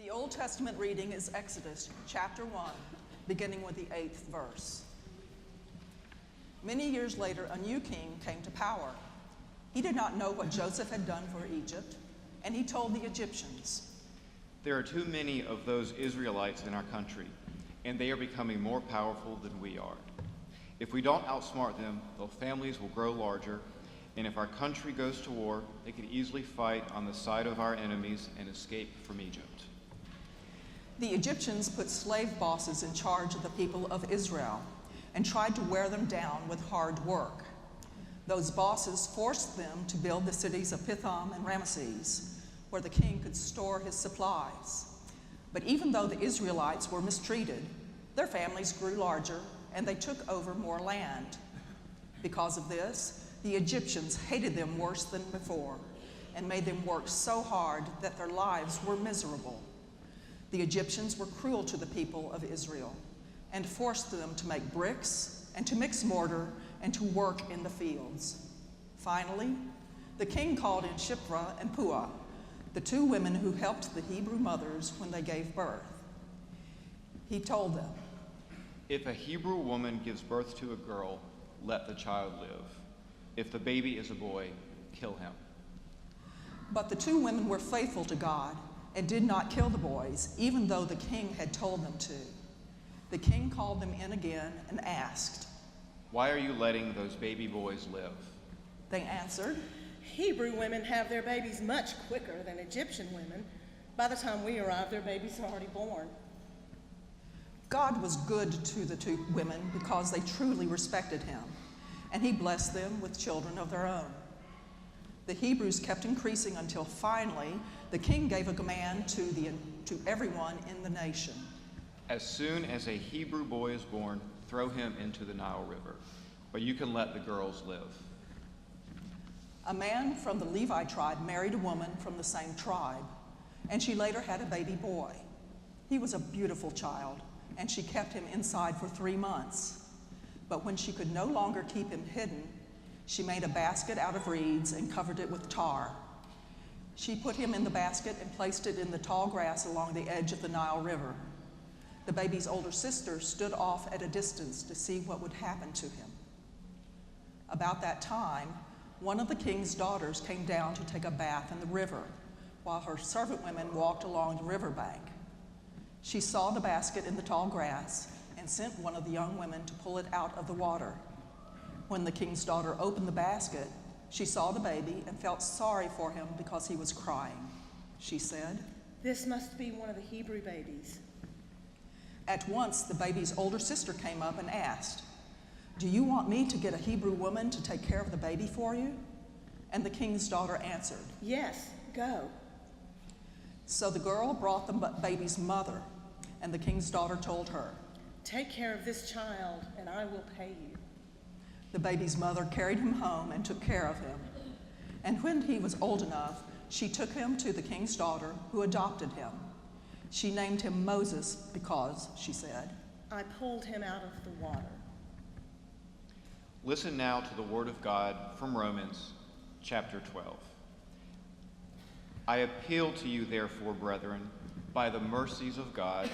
The Old Testament reading is Exodus chapter 1, beginning with the 8th verse. Many years later, a new king came to power. He did not know what Joseph had done for Egypt, and he told the Egyptians, "There are too many of those Israelites in our country, and they are becoming more powerful than we are. If we don't outsmart them, their families will grow larger, and if our country goes to war, they could easily fight on the side of our enemies and escape from Egypt." The Egyptians put slave bosses in charge of the people of Israel and tried to wear them down with hard work. Those bosses forced them to build the cities of Pithom and Ramesses, where the king could store his supplies. But even though the Israelites were mistreated, their families grew larger and they took over more land. Because of this, the Egyptians hated them worse than before and made them work so hard that their lives were miserable. The Egyptians were cruel to the people of Israel and forced them to make bricks and to mix mortar and to work in the fields. Finally, the king called in Shiphrah and Puah, the two women who helped the Hebrew mothers when they gave birth. He told them, "If a Hebrew woman gives birth to a girl, let the child live. If the baby is a boy, kill him." But the two women were faithful to God and did not kill the boys, even though the king had told them to. The king called them in again and asked, "Why are you letting those baby boys live?" They answered, "Hebrew women have their babies much quicker than Egyptian women. By the time we arrive, their babies are already born." God was good to the two women because they truly respected him, and he blessed them with children of their own. The Hebrews kept increasing until finally the king gave a command to everyone in the nation. "As soon as a Hebrew boy is born, throw him into the Nile River, but you can let the girls live." A man from the Levi tribe married a woman from the same tribe, and she later had a baby boy. He was a beautiful child, and she kept him inside for 3 months. But when she could no longer keep him hidden, she made a basket out of reeds and covered it with tar. She put him in the basket and placed it in the tall grass along the edge of the Nile River. The baby's older sister stood off at a distance to see what would happen to him. About that time, one of the king's daughters came down to take a bath in the river, while her servant women walked along the riverbank. She saw the basket in the tall grass and sent one of the young women to pull it out of the water. When the king's daughter opened the basket, she saw the baby and felt sorry for him because he was crying. She said, "This must be one of the Hebrew babies." At once, the baby's older sister came up and asked, "Do you want me to get a Hebrew woman to take care of the baby for you?" And the king's daughter answered, "Yes, go." So the girl brought the baby's mother, and the king's daughter told her, "Take care of this child, and I will pay you." The baby's mother carried him home and took care of him. And when he was old enough, she took him to the king's daughter, who adopted him. She named him Moses because, she said, "I pulled him out of the water." Listen now to the word of God from Romans chapter 12. "I appeal to you, therefore, brethren, by the mercies of God,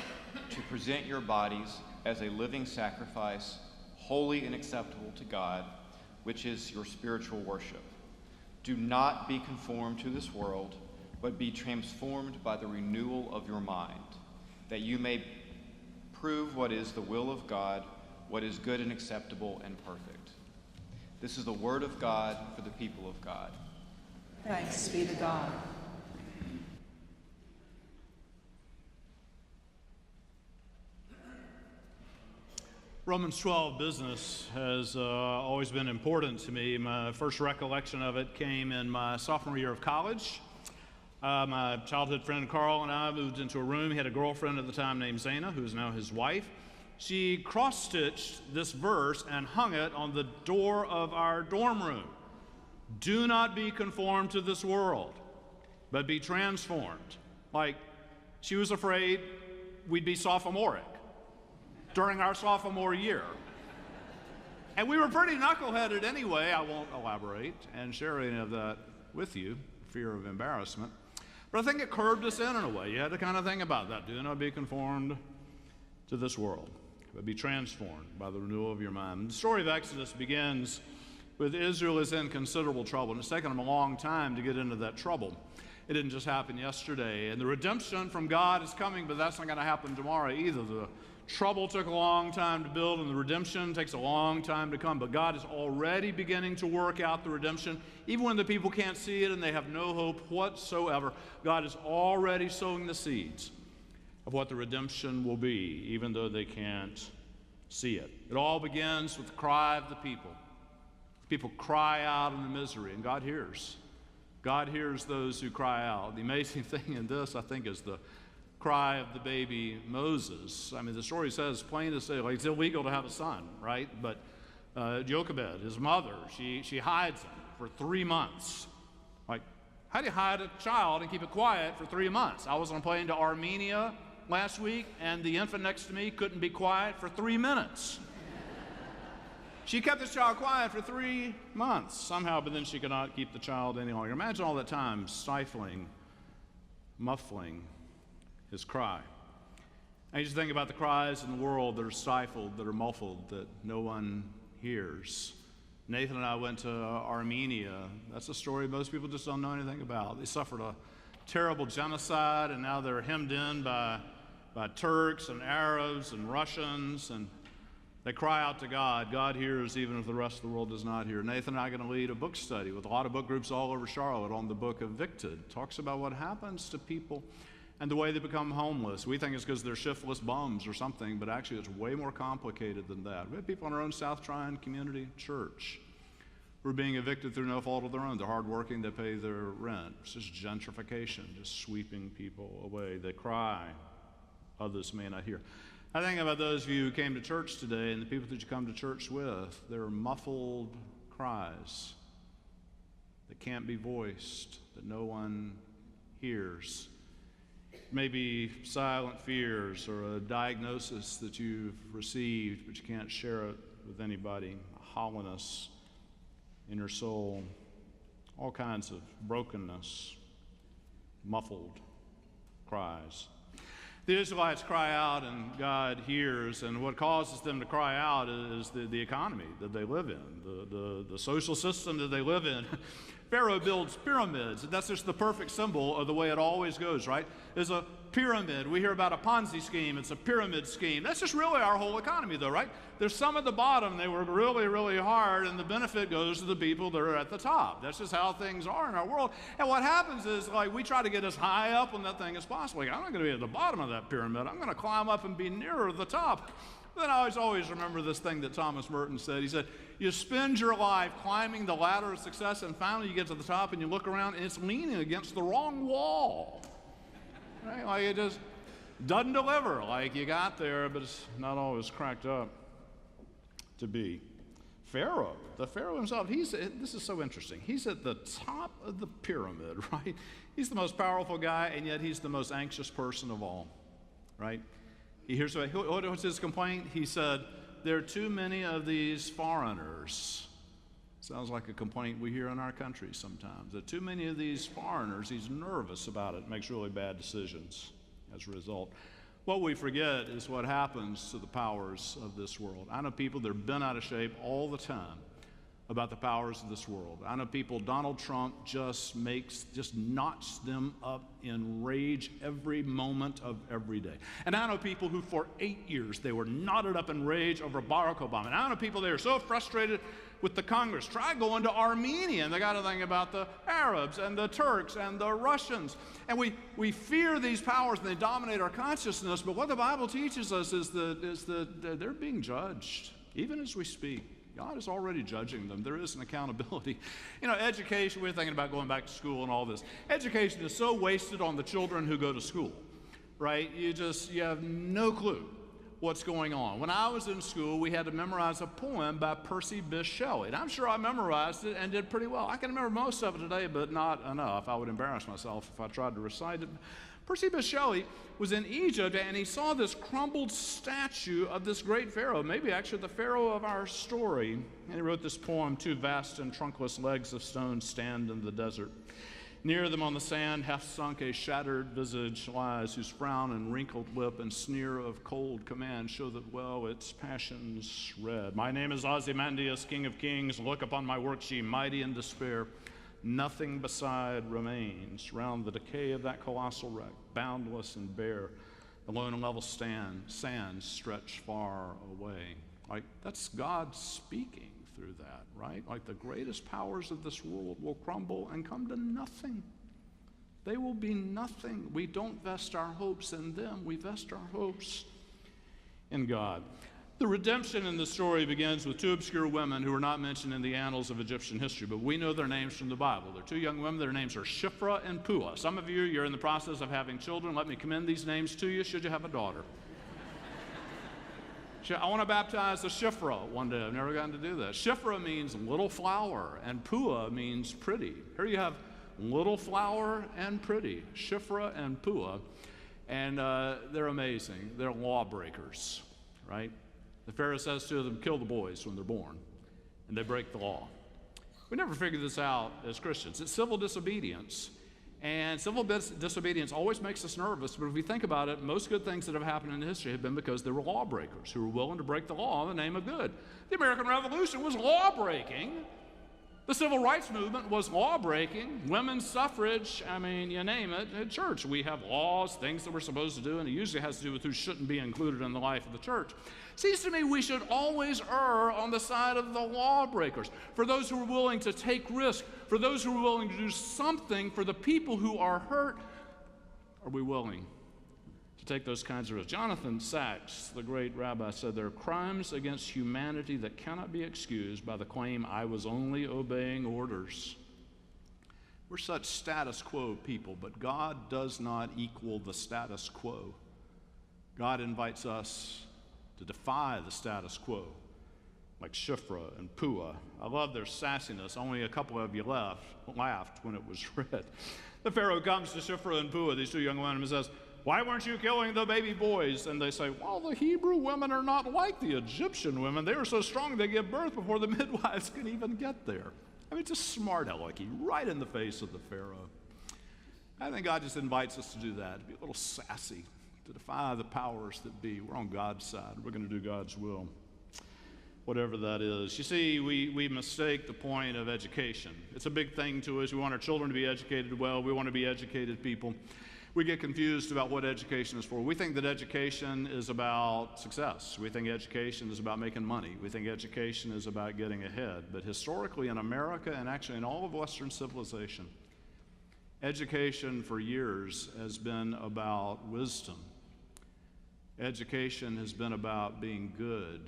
to present your bodies as a living sacrifice, holy and acceptable to God, which is your spiritual worship. Do not be conformed to this world, but be transformed by the renewal of your mind, that you may prove what is the will of God, what is good and acceptable and perfect." This is the word of God for the people of God. Thanks be to God. Romans 12 business has always been important to me. My first recollection of it came in my sophomore year of college. My childhood friend Carl and I moved into a room. He had a girlfriend at the time named Zaina, who is now his wife. She cross-stitched this verse and hung it on the door of our dorm room. "Do not be conformed to this world, but be transformed." Like, she was afraid we'd be sophomoric during our sophomore year. And we were pretty knuckleheaded anyway. I won't elaborate and share any of that with you, fear of embarrassment. But I think it curbed us in a way. You had to kind of think about that. Do not be conformed to this world, but be transformed by the renewal of your mind. The story of Exodus begins with Israel is in considerable trouble, and it's taken them a long time to get into that trouble. It didn't just happen yesterday. And the redemption from God is coming, but that's not going to happen tomorrow either. The trouble took a long time to build, and the redemption takes a long time to come. But God is already beginning to work out the redemption. Even when the people can't see it and they have no hope whatsoever, God is already sowing the seeds of what the redemption will be, even though they can't see it. It all begins with the cry of the people. People cry out in the misery, and God hears. God hears those who cry out. The amazing thing in this, I think, is the cry of the baby Moses. I mean, the story says plain to say, like, it's illegal to have a son, right? But Jochebed, his mother, she hides him for 3 months. Like, how do you hide a child and keep it quiet for 3 months? I was on a plane to Armenia last week, and the infant next to me couldn't be quiet for 3 minutes. She kept this child quiet for 3 months somehow, but then she could not keep the child any longer. Imagine all that time stifling, muffling his cry. I just think about the cries in the world that are stifled, that are muffled, that no one hears. Nathan and I went to Armenia. That's a story most people just don't know anything about. They suffered a terrible genocide, and now they're hemmed in by Turks and Arabs and Russians, and they cry out to God. God hears even if the rest of the world does not hear. Nathan and I are going to lead a book study with a lot of book groups all over Charlotte on the book Evicted. It talks about what happens to people and the way they become homeless. We think it's because they're shiftless bums or something, but actually it's way more complicated than that. We have people in our own South Tryon Community Church who are being evicted through no fault of their own. They're hardworking, they pay their rent. It's just gentrification, just sweeping people away. They cry, others may not hear. I think about those of you who came to church today and the people that you come to church with. There are muffled cries that can't be voiced, that no one hears. Maybe silent fears or a diagnosis that you've received, but you can't share it with anybody. A hollowness in your soul. All kinds of brokenness, muffled cries. The Israelites cry out and God hears, and what causes them to cry out is the economy that they live in, the social system that they live in. Pharaoh builds pyramids, and that's just the perfect symbol of the way it always goes, right? There's a pyramid. We hear about a Ponzi scheme. It's a pyramid scheme. That's just really our whole economy, though, right? There's some at the bottom. They work really, really hard, and the benefit goes to the people that are at the top. That's just how things are in our world. And what happens is, like, we try to get as high up on that thing as possible. Like, I'm not going to be at the bottom of that pyramid. I'm going to climb up and be nearer the top. Then I always remember this thing that Thomas Merton said. He said, you spend your life climbing the ladder of success, and finally you get to the top and you look around and it's leaning against the wrong wall. Right? Like, it just doesn't deliver. Like, you got there, but it's not always cracked up to be. Pharaoh, the Pharaoh himself, this is so interesting. He's at the top of the pyramid, right? He's the most powerful guy, and yet he's the most anxious person of all, right? Here's what's his complaint. He said, there are too many of these foreigners. Sounds like a complaint we hear in our country sometimes. There are too many of these foreigners. He's nervous about it, makes really bad decisions as a result. What we forget is what happens to the powers of this world. I know people that are bent out of shape all the time about the powers of this world. I know people Donald Trump just knocks them up in rage every moment of every day. And I know people who for 8 years they were knotted up in rage over Barack Obama. And I know people that are so frustrated with the Congress. Try going to Armenia and they got to think about the Arabs and the Turks and the Russians. And we fear these powers and they dominate our consciousness, but what the Bible teaches us is that they're being judged, even as we speak. God is already judging them. There is an accountability. You know, education, we're thinking about going back to school and all this. Education is so wasted on the children who go to school, right? You have no clue what's going on. When I was in school, we had to memorize a poem by Percy Bysshe Shelley. And I'm sure I memorized it and did pretty well. I can remember most of it today, but not enough. I would embarrass myself if I tried to recite it. Percy Bysshe Shelley was in Egypt, and he saw this crumbled statue of this great pharaoh, maybe actually the pharaoh of our story. And he wrote this poem, two vast and trunkless legs of stone stand in the desert. Near them on the sand, half sunk, a shattered visage lies, whose frown and wrinkled lip and sneer of cold command show that well its passions red. My name is Ozymandias, King of Kings. Look upon my works, ye mighty in despair. Nothing beside remains. Round the decay of that colossal wreck, boundless and bare, the lone and level sands stretch far away. Like, that's God speaking through that, right? Like, the greatest powers of this world will crumble and come to nothing. They will be nothing. We don't vest our hopes in them. We vest our hopes in God. The redemption in the story begins with two obscure women who are not mentioned in the annals of Egyptian history, but we know their names from the Bible. They're two young women. Their names are Shiphrah and Puah. Some of you, you're in the process of having children. Let me commend these names to you should you have a daughter. I want to baptize a Shiphrah one day. I've never gotten to do that. Shiphrah means little flower, and Puah means pretty. Here you have little flower and pretty, Shiphrah and Puah, and they're amazing. They're lawbreakers, right? The Pharaoh says to them, kill the boys when they're born, and they break the law. We never figured this out as Christians. It's civil disobedience, and civil disobedience always makes us nervous, but if we think about it, most good things that have happened in history have been because there were lawbreakers who were willing to break the law in the name of good. The American Revolution was law-breaking. The civil rights movement was law-breaking. Women's suffrage, I mean, you name it. At church, we have laws, things that we're supposed to do, and it usually has to do with who shouldn't be included in the life of the church. Seems to me we should always err on the side of the lawbreakers, for those who are willing to take risk, for those who are willing to do something for the people who are hurt. Are we willing to take those kinds of risks? Jonathan Sachs, the great rabbi, said there are crimes against humanity that cannot be excused by the claim, I was only obeying orders. We're such status quo people, but God does not equal the status quo. God invites us to defy the status quo, like Shiphrah and Puah. I love their sassiness. Only a couple of you laughed when it was read. The Pharaoh comes to Shiphrah and Puah, these two young women, and says, why weren't you killing the baby boys? And they say, well, the Hebrew women are not like the Egyptian women. They are so strong they give birth before the midwives can even get there. I mean, it's a smart alecky right in the face of the Pharaoh. I think God just invites us to do that, to be a little sassy, to defy the powers that be. We're on God's side. We're going to do God's will, whatever that is. You see, we mistake the point of education. It's a big thing to us. We want our children to be educated well. We want to be educated people. We get confused about what education is for. We think that education is about success. We think education is about making money. We think education is about getting ahead. But historically in America, and actually in all of Western civilization, education for years has been about wisdom. Education has been about being good.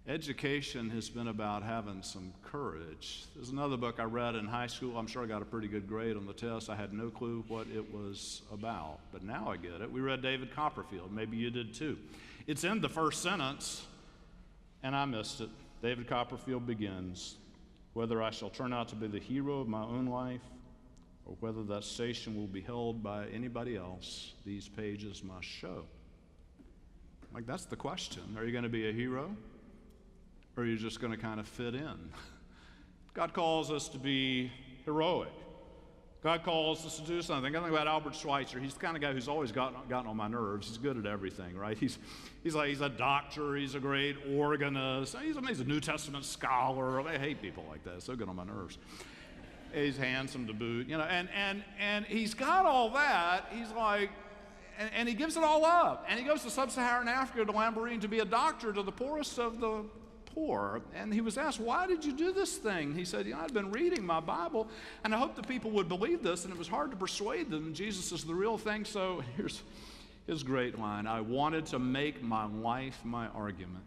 Education has been about having some courage. There's another book I read in high school. I'm sure I got a pretty good grade on the test. I had no clue what it was about, but now I get it. We read David Copperfield. Maybe you did too. It's in the first sentence, and I missed it. David Copperfield begins, whether I shall turn out to be the hero of my own life or whether that station will be held by anybody else, these pages must show. Like, that's the question. Are you going to be a hero? Or are you just going to kind of fit in? God calls us to be heroic. God calls us to do something. I think about Albert Schweitzer. He's the kind of guy who's always gotten on my nerves. He's good at everything, right? He's a doctor. He's a great organist. He's a New Testament scholar. I hate people like that. It's so good on my nerves. He's handsome to boot, you know. And he's got all that. He's like, and he gives it all up. And he goes to sub-Saharan Africa to Lamborghini to be a doctor to the poorest of the poor. And he was asked, why did you do this thing? He said, I'd been reading my Bible, and I hoped that people would believe this, and it was hard to persuade them Jesus is the real thing. So here's his great line, I wanted to make my life my argument.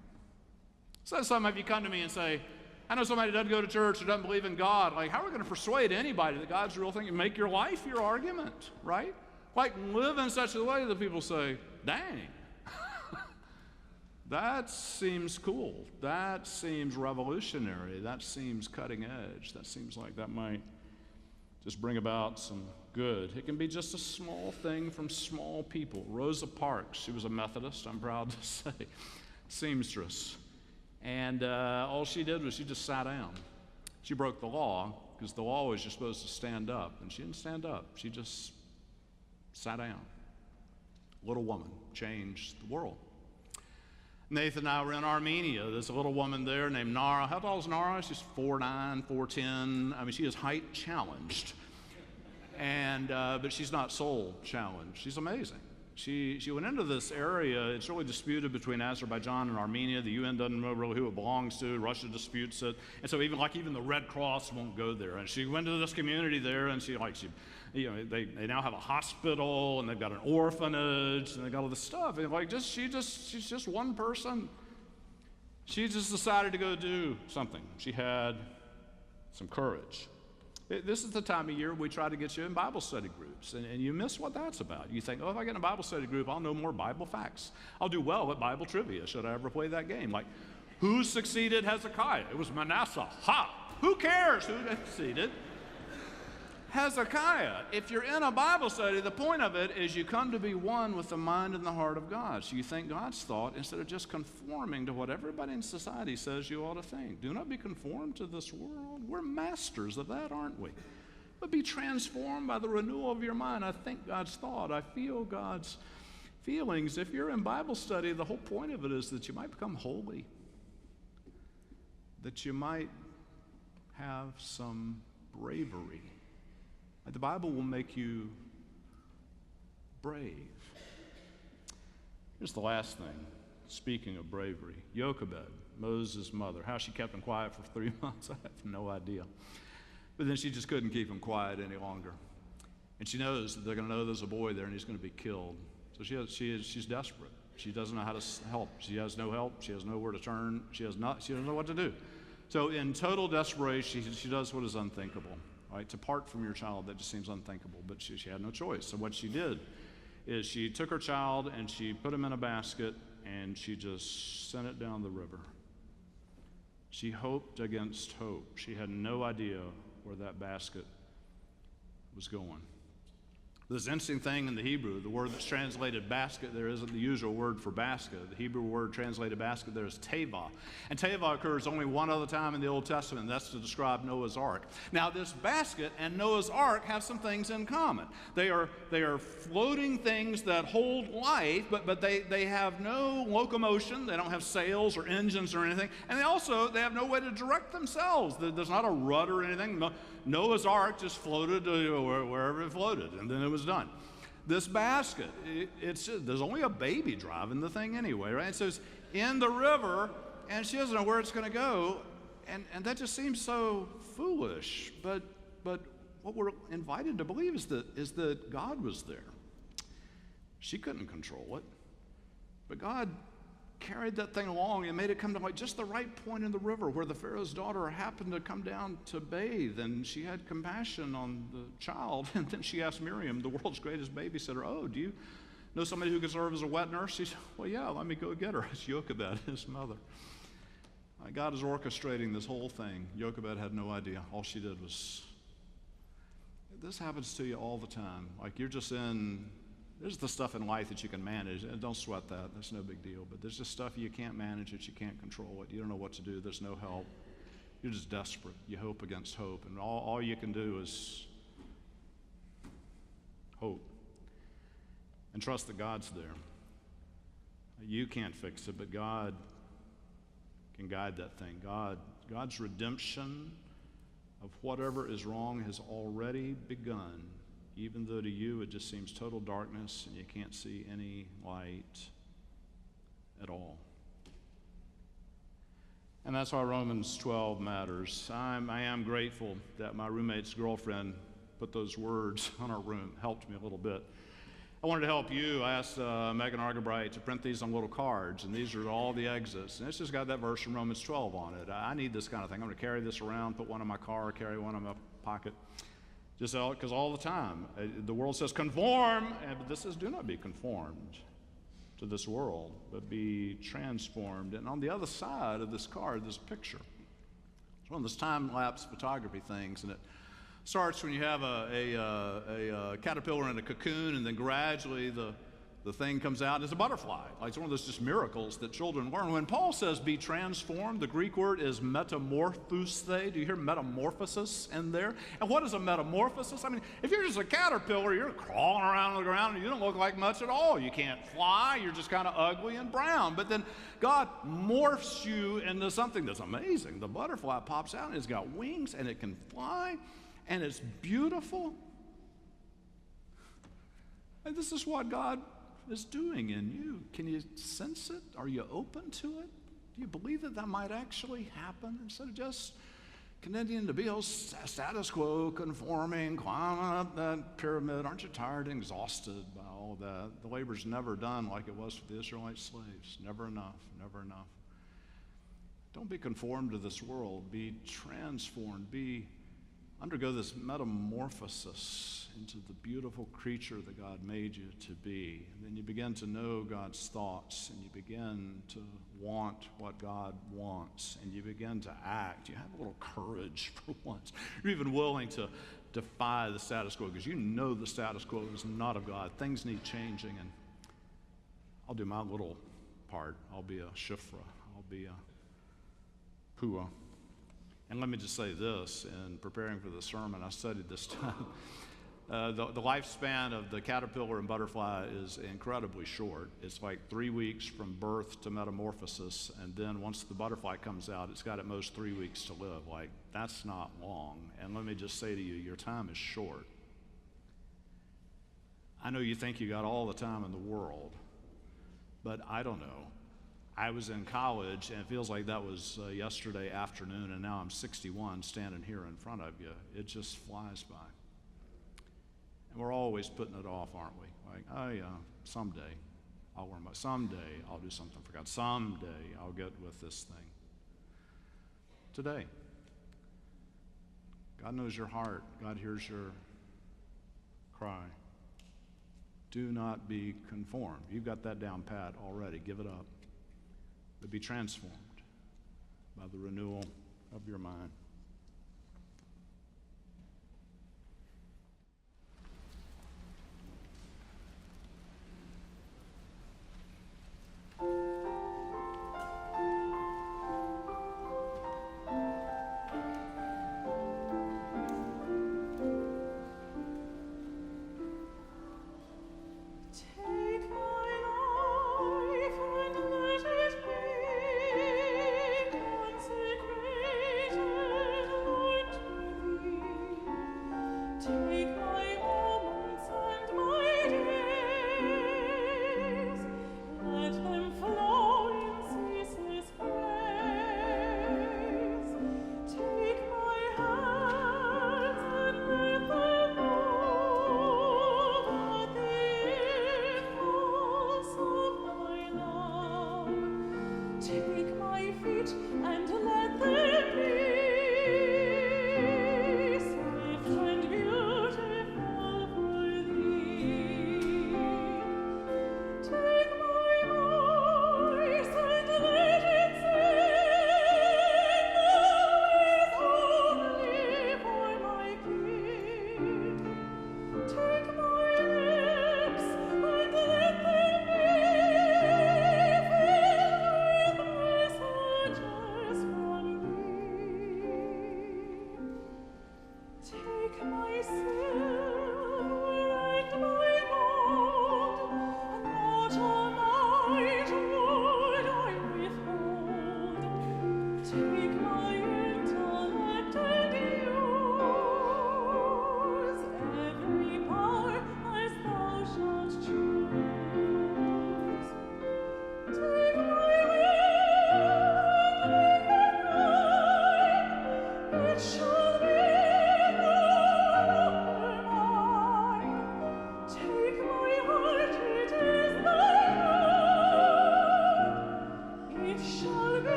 So some of you come to me and say, I know somebody doesn't go to church or doesn't believe in God. Like, how are we going to persuade anybody that God's the real thing? You make your life your argument, right? Like, live in such a way that people say, dang. That seems cool. That seems revolutionary. That seems cutting edge. That seems like that might just bring about some good. It can be just a small thing from small people. Rosa Parks, she was a Methodist, I'm proud to say, seamstress. And all she did was she just sat down. She broke the law because the law is you're supposed to stand up. And she didn't stand up. She just sat down. Little woman changed the world. Nathan and I were in Armenia. There's a little woman there named Nara. How tall is Nara? She's 4'9", 4'10". I mean, she is height challenged. And but she's not soul challenged. She's amazing. She went into this area. It's really disputed between Azerbaijan and Armenia. The UN doesn't know really who it belongs to. Russia disputes it, and so even the Red Cross won't go there. And she went to this community there, and they now have a hospital, and they've got an orphanage, and they got all this stuff. And she's just one person. She just decided to go do something. She had some courage. This is the time of year we try to get you in Bible study groups, and you miss what that's about. You think, if I get in a Bible study group, I'll know more Bible facts. I'll do well at Bible trivia, should I ever play that game. Like, who succeeded Hezekiah? It was Manasseh. Ha! Who cares who succeeded Hezekiah? If you're in a Bible study, the point of it is you come to be one with the mind and the heart of God. So you think God's thought instead of just conforming to what everybody in society says you ought to think. Do not be conformed to this world. We're masters of that, aren't we? But be transformed by the renewal of your mind. I think God's thought. I feel God's feelings. If you're in Bible study, the whole point of it is that you might become holy, that you might have some bravery. The Bible will make you brave. Here's the last thing. Speaking of bravery, Jochebed, Moses' mother, how she kept him quiet for 3 months, I have no idea. But then she just couldn't keep him quiet any longer. And she knows that they're going to know there's a boy there and he's going to be killed. So she's desperate. She doesn't know how to help. She has no help. She has nowhere to turn. She doesn't know what to do. So in total desperation, she does what is unthinkable. Right? To part from your child, that just seems unthinkable, but she had no choice. So what she did is she took her child and she put him in a basket and she just sent it down the river. She hoped against hope. She had no idea where that basket was going. This interesting thing in the Hebrew, the word that's translated basket there isn't the usual word for basket. The Hebrew word translated basket there is teva. And teva occurs only one other time in the Old Testament, and that's to describe Noah's Ark. Now, this basket and Noah's Ark have some things in common. They are floating things that hold life, but they have no locomotion. They don't have sails or engines or anything. And they have no way to direct themselves. There's not a rudder or anything. Noah's Ark just floated wherever it floated, and then it was done. This basket, there's only a baby driving the thing anyway, right? So it's in the river, and she doesn't know where it's going to go, and that just seems so foolish. But what we're invited to believe is that God was there. She couldn't control it, but God carried that thing along and made it come to just the right point in the river where the Pharaoh's daughter happened to come down to bathe, and she had compassion on the child. And then she asked Miriam, the world's greatest babysitter, do you know somebody who could serve as a wet nurse? She said, well, yeah, let me go get her. It's Jochebed, his mother. God is orchestrating this whole thing. Jochebed had no idea. All she did was, this happens to you all the time. Like you're just there's the stuff in life that you can manage, and don't sweat that. That's no big deal. But there's just stuff you can't manage it, you can't control it. You don't know what to do. There's no help. You're just desperate. You hope against hope. And all you can do is hope and trust that God's there. You can't fix it, but God can guide that thing. God's redemption of whatever is wrong has already begun, even though to you it just seems total darkness and you can't see any light at all. And that's why Romans 12 matters. I am grateful that my roommate's girlfriend put those words on our room, helped me a little bit. I wanted to help you. I asked Megan Argabright to print these on little cards, and these are all the exits. And it's just got that verse from Romans 12 on it. I need this kind of thing. I'm going to carry this around, put one in my car, carry one in my pocket. Just because all the time, the world says conform, but this says do not be conformed to this world, but be transformed. And on the other side of this card, there's a picture. It's one of those time-lapse photography things, and it starts when you have a caterpillar in a cocoon, and then gradually the the thing comes out as a butterfly. Like it's one of those just miracles that children learn. When Paul says be transformed, the Greek word is metamorphosei. Do you hear metamorphosis in there? And what is a metamorphosis? I mean, if you're just a caterpillar, you're crawling around on the ground and you don't look like much at all. You can't fly, you're just kind of ugly and brown. But then God morphs you into something that's amazing. The butterfly pops out and it's got wings and it can fly and it's beautiful. And this is what God is doing in you. Can you sense it? Are you open to it? Do you believe that that might actually happen instead of just continuing to be all status quo, conforming, climbing up that pyramid? Aren't you tired and exhausted by all that? The labor's never done like it was for the Israelite slaves. Never enough, never enough. Don't be conformed to this world. Be transformed. Undergo this metamorphosis into the beautiful creature that God made you to be. And then you begin to know God's thoughts, and you begin to want what God wants, and you begin to act. You have a little courage for once. You're even willing to defy the status quo because you know the status quo is not of God. Things need changing, and I'll do my little part. I'll be a shifra. I'll be a pua. And let me just say this, in preparing for the sermon, I studied this time. The lifespan of the caterpillar and butterfly is incredibly short. It's like 3 weeks from birth to metamorphosis, and then once the butterfly comes out, it's got at most 3 weeks to live. Like, that's not long. And let me just say to you, your time is short. I know you think you got all the time in the world, but I don't know. I was in college, and it feels like that was yesterday afternoon, and now I'm 61 standing here in front of you. It just flies by. And we're always putting it off, aren't we? Like, oh yeah, someday I'll learn about, someday I'll do something for God, someday I'll get with this thing. Today. God knows your heart. God hears your cry. Do not be conformed. You've got that down pat already. Give it up. But be transformed by the renewal of your mind. Take my life and let it be consecrated.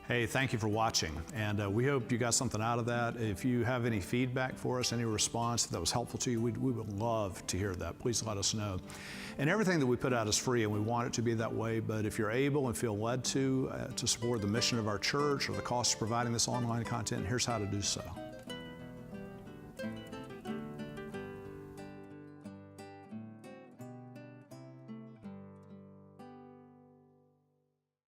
Hey, thank you for watching, and we hope you got something out of that. If you have any feedback for us, any response that was helpful to you, we would love to hear that. Please let us know. And everything that we put out is free, and we want it to be that way, but if you're able and feel led to support the mission of our church or the cost of providing this online content, here's how to do so.